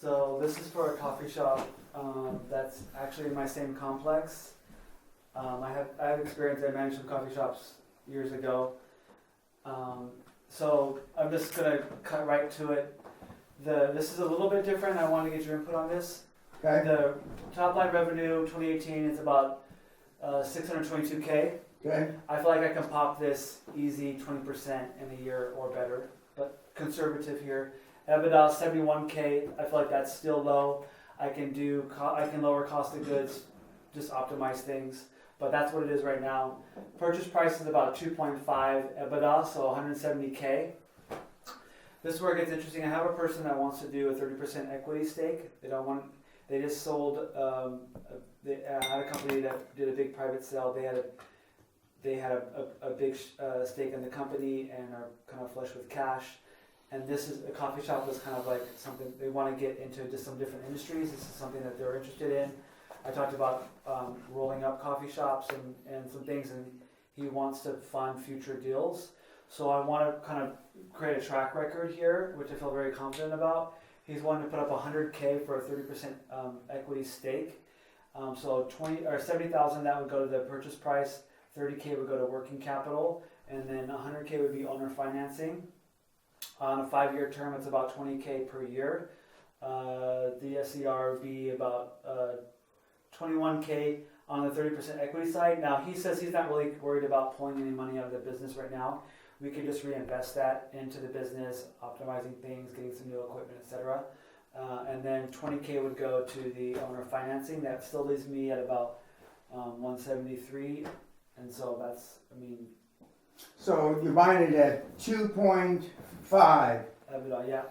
So this is for a coffee shop that's actually in my same complex. I have experience. I managed some coffee shops years ago. So I'm just gonna cut right to it. This is a little bit different. I want to get your input on this. Okay. The top line revenue 2018 is about 622K. Okay. I feel like I can pop this easy 20% in a year or better, but conservative here. EBITDA 71K. I feel like that's still low. I can lower cost of goods, just optimize things, but that's what it is right now. Purchase price is about 2.5 EBITDA, so 170K. This is where it gets interesting. I have a person that wants to do a 30% equity stake. They just sold. They had a company that did a big private sale. They had a big stake in the company and are kind of flush with cash. And this is a coffee shop was kind of like something they want to get into just some different industries. This is something that they're interested in. I talked about rolling up coffee shops and some things, and he wants to fund future deals. So I want to kind of create a track record here, which I feel very confident about. He's wanting to put up 100K for a 30% equity stake. So 20 or 70,000 that would go to the purchase price. 30K would go to working capital, and then 100K would be owner financing. On a 5-year term, it's about 20K per year. The SER would be about 21K on the 30% equity side. Now he says he's not really worried about pulling any money out of the business right now. We could just reinvest that into the business, optimizing things, getting some new equipment, etc. And then 20K would go to the owner financing. That still leaves me at about 173. And so that's, So you're buying it at 2.5. EBITDA, yeah.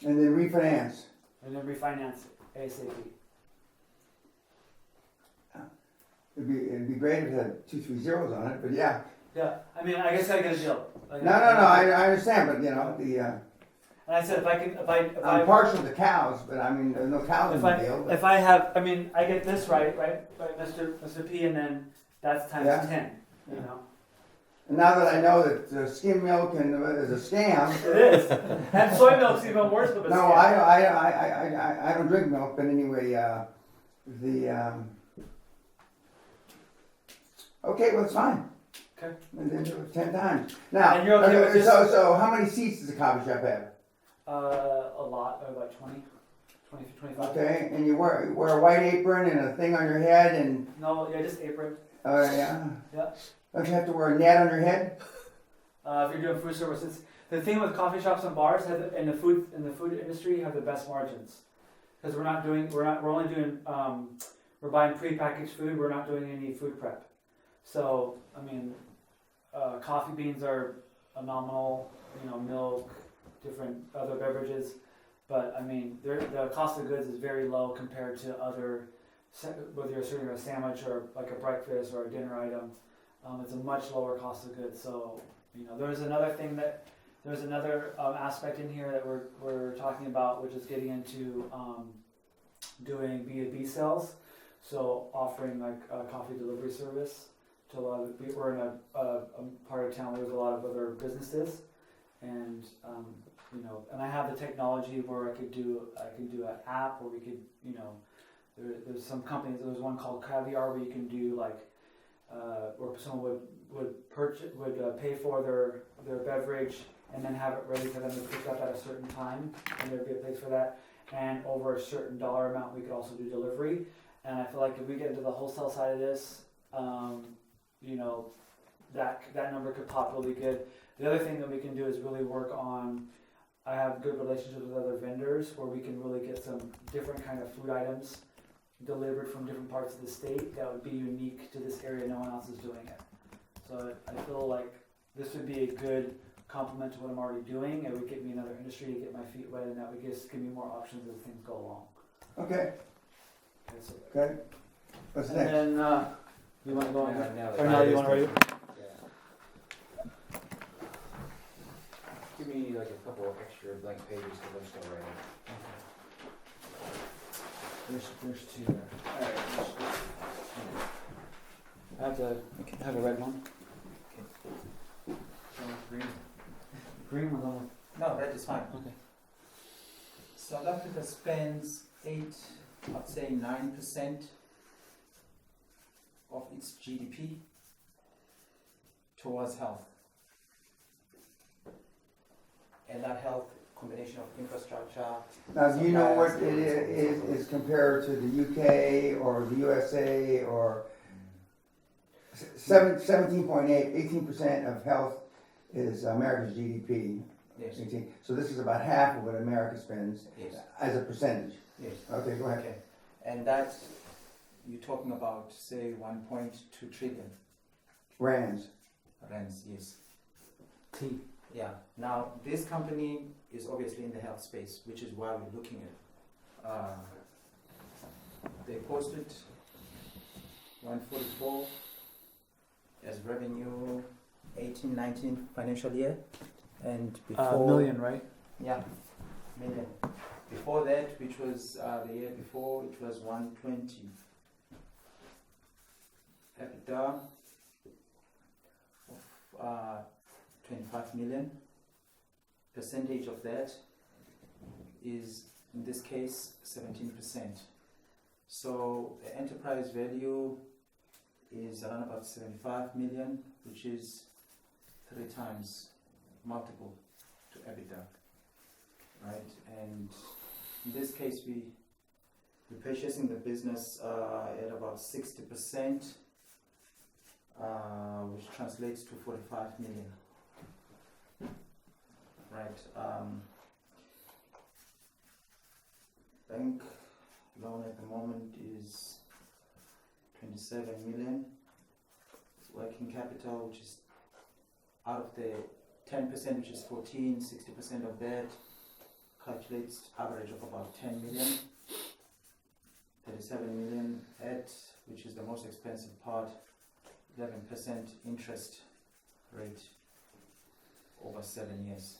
And then refinance. And then refinance ASAP. It'd be great if it had 2, 3 zeros on it, but yeah. Yeah, I guess I get a deal. No, I understand, but And I said I'm partial to cows, but there's no cows in the deal. If I have, I get this right, Mr. P, and then that's times 10, you know. And now that I know that skim milk is a scam. It is. And soy milk's even worse of a No, scam. I don't drink milk, but anyway, okay, well, it's fine. Okay. And then do it 10 times. Now, and you're okay with this? So how many seats does the coffee shop have? A lot, about 20 to 25. Okay, and you wear a white apron and a thing on your head and... No, yeah, just apron. Oh, yeah? Yeah. Don't you have to wear a net on your head? If you're doing food services. The thing with coffee shops and bars in the food industry have the best margins. Because we're buying prepackaged food, we're not doing any food prep. So, coffee beans are nominal, milk, different other beverages, but the cost of goods is very low compared to other, whether you're serving a sandwich or like a breakfast or a dinner item. It's a much lower cost of goods. So, there's another aspect in here that we're talking about, which is getting into doing B2B sales. So offering like a coffee delivery service to a lot of people. We're in a part of town where there's a lot of other businesses, and and I have the technology where I can do an app where we could, there's some companies. There's one called Caviar where you can do like where someone would pay for their beverage and then have it ready for them to pick up at a certain time, and there'd be a place for that. And over a certain dollar amount, we could also do delivery. And I feel like if we get into the wholesale side of this, that number could pop really good. The other thing that we can do is really work on. I have good relationships with other vendors where we can really get some different kind of food items delivered from different parts of the state that would be unique to this area. No one else is doing it. So I feel like this would be a good complement to what I'm already doing. It would get me another industry to get my feet wet, and that would just give me more options as things go along. Okay. Okay. What's and next? then you want to go on? Or now you want to read it? Give me like a couple of extra blank pages because I'm still writing. There's 2 there. Alright. I have a red one. Okay. green one's on. No, red is fine. Okay. South Africa spends 9% of its GDP towards health. And that health combination of infrastructure. Now, do you know what suppliers, it is compared to the UK or the USA or 17.8, 18% of health is America's GDP. Yes. 18. So this is about half of what America spends Yes. as a percentage. Yes. Okay, go ahead. Okay. And that you're talking about, say, 1.2 trillion Rands. rands. Yes. T. Yeah. Now, this company is obviously in the health space, which is why we're looking at. They posted 144 as revenue 18-19 financial year, and before Million, right? yeah, million. Before that, which was the year before, it was 120. EBITDA of 25 million. Percentage of that is, in this case, 17%. So the enterprise value is around about 75 million, which is 3 times multiple to EBITDA, right? And in this case, we're purchasing the business at about 60%, which translates to 45 million. Right. Bank loan at the moment is 27 million. Working capital, which is out of the 10%, which is 14, 60% of that calculates average of about 10 million. 37 million at, which is the most expensive part, 11% interest rate over 7 years.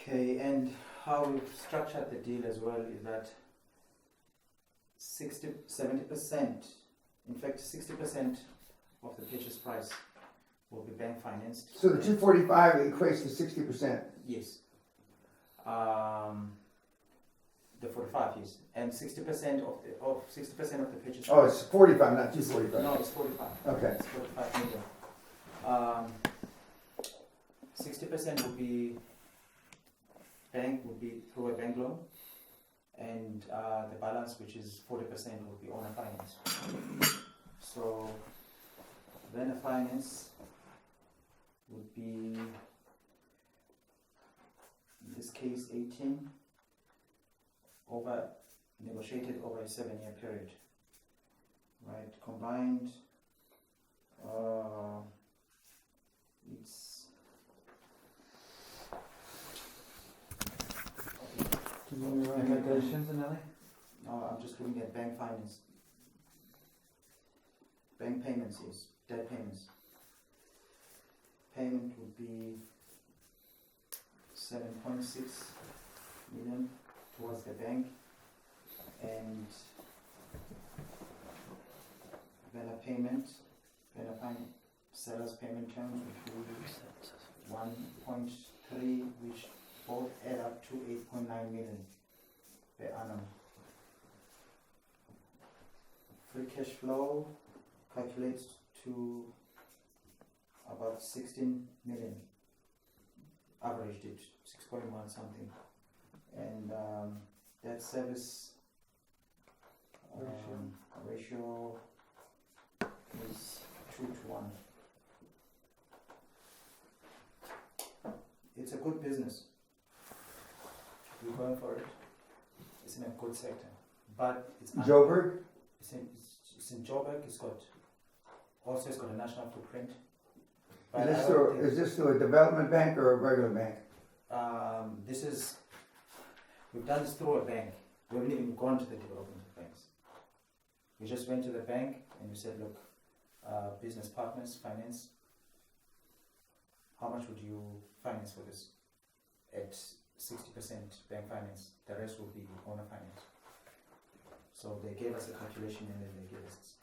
Okay, and how we've structured the deal as well is that 70%, in fact 60% of the purchase price will be bank financed. So the 245 equates to 60%. Yes. The 45, yes. And 60% of the 60% of the purchase Oh, price. it's 45, not 245. No, it's 45. Okay. It's 45 million. 60% would be through a bank loan, and the balance, which is 40%, would be owner finance. So then a finance would be, in this case, 18 negotiated over a 7-year period. Right, combined, it's. Can you run calculations, Anelli? No, I'm just looking at bank finance. Bank payments, yes. Debt payments. Payment would be 7.6 million towards the bank, and seller's payment terms would be 1.3, which both add up to 8.9 million per annum. Free cash flow calculates to about 16 million. Averaged it 6.1 something, and debt service ratio is 2 to 1. It's a good business. We're going for it. It's in a good sector, but it's Joburg? It's in Joburg. It's got a national footprint. Is this through a development bank or a regular bank? We've done this through a bank. We haven't even gone to the development of banks. We just went to the bank and we said, look, business partners, finance, how much would you finance for this? At 60% bank finance, the rest will be owner finance. So they gave us a calculation and then they gave us.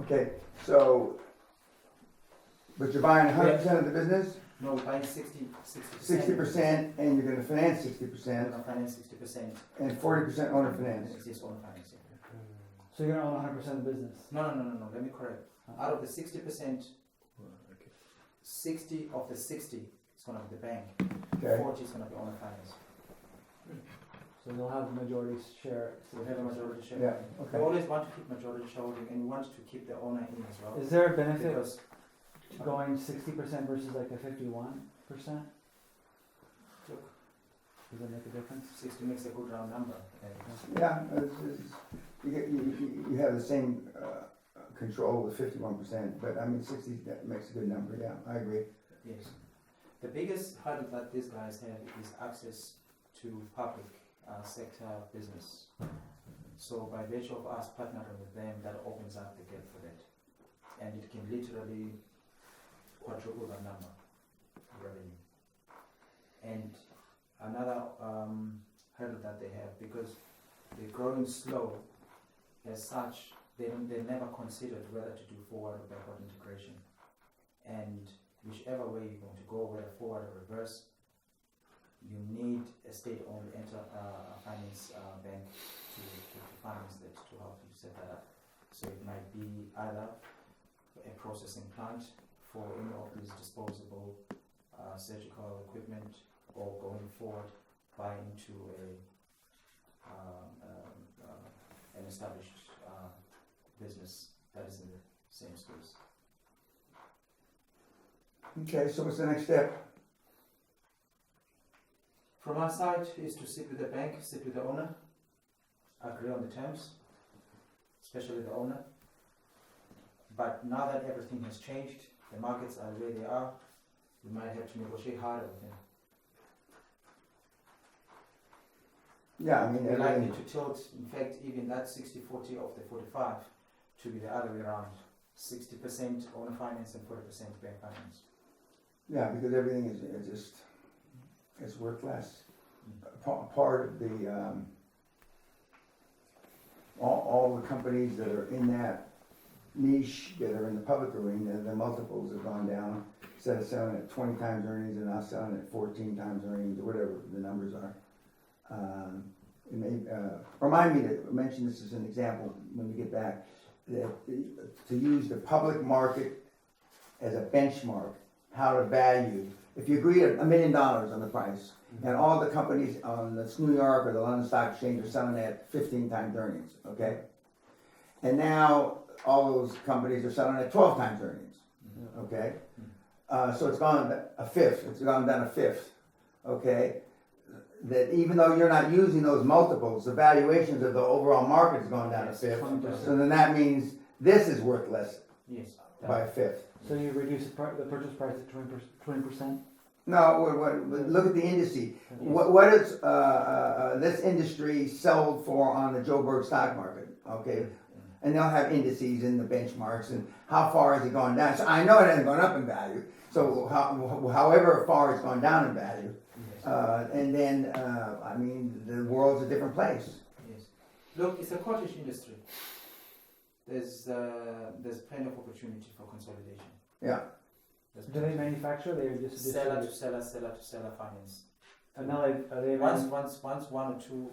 Okay, so But you're buying 100% of the business, No, we're buying 60%. 60%, and you're gonna finance We're 60%, gonna finance 60%. and 40% owner finance. It's just owner financing. So you're gonna own 100% of the business. No. Let me correct. Out of the 60%, 60 of the 60 is gonna be the bank. Okay, 40 is gonna be owner finance. So you'll have the majority share. So we have a majority share. yeah, We okay. always want to keep majority shareholding, and we want to keep the owner in as well. Is there a benefit Because to going 60% versus like a 51%? Look. Does that make a difference? 60 makes a good round number. And Yeah, you have the same control with 51%, but I mean 60, that makes a good number, yeah, I agree. yes. The biggest hurdle that these guys have is access to public sector business. So by virtue of us partnering with them, that opens up the gate for that. And it can literally quadruple that number of revenue. And another hurdle that they have, because they're growing slow, as such, they never considered whether to do forward or backward integration. And whichever way you're going to go, whether forward or reverse, you need a state-owned finance bank to finance that, to help you set that up. So it might be either a processing plant for any of these disposable surgical equipment, or going forward, buy into an established business that is in the same space. Okay, so what's the next step? From our side is to sit with the bank, sit with the owner, agree on the terms, especially the owner. But now that everything has changed, the markets are where they are, we might have to negotiate harder with them. Yeah, I mean, We're likely everything, to tilt, in fact, even that 60-40 of the 45 to be the other way around. 60% owner finance and 40% bank finance. yeah, because everything is just, it's worth less. Part of the, all the companies that are in that niche, that are in the public arena, the multiples have gone down. Instead of selling at 20 times earnings, they're now selling at 14 times earnings, or whatever the numbers are. It may, remind me to mention this as an example when we get back, that to use the public market as a benchmark, how to value. If you agree at $1 million on the price, and all the companies on the New York or the London Stock Exchange are selling at 15 times earnings, okay? And now all those companies are selling at 12 times earnings, okay? So it's gone a fifth, it's gone down a fifth, okay? That even though you're not using those multiples, the valuations of the overall market has gone down a fifth. 20%. So then that means this is worth less Yes. by a fifth. So you reduce the purchase price at 20%? No, look at the indices. What is this industry sold for on the Joburg stock market? Okay, and they'll have indices in the benchmarks, and how far has it gone down? So I know it hasn't gone up in value. So however far it's gone down in value, and then I mean the world's a different place. Yes. Look, it's a cottage industry. There's plenty of opportunity for consolidation. Yeah. Do they manufacture? They just Seller to seller, seller to seller finance. And now are they Once one or two,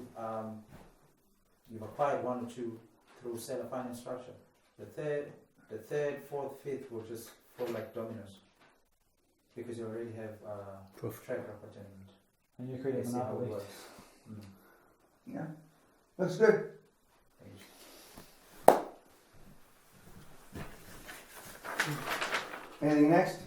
you've acquired one or two through seller finance structure. The third, fourth, fifth will just fall like dominoes, because you already have track record and you create a and see how it monopoly. works. Yeah, looks good. Anything next?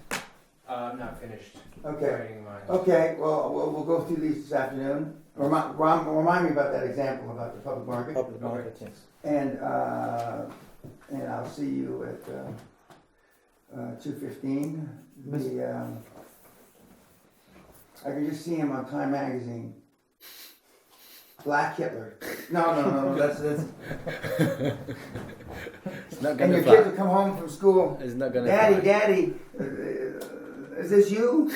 I'm not finished Okay. writing mine. Okay. Well, we'll go through these this afternoon. Remind me about that example about the public market. Public market, yes. And I'll see you at 2:15. I can just see him on Time Magazine. Black Hitler. No. That's. It's not And gonna your fly. kids will come home from school. It's not gonna Daddy, fly. Daddy, is this you?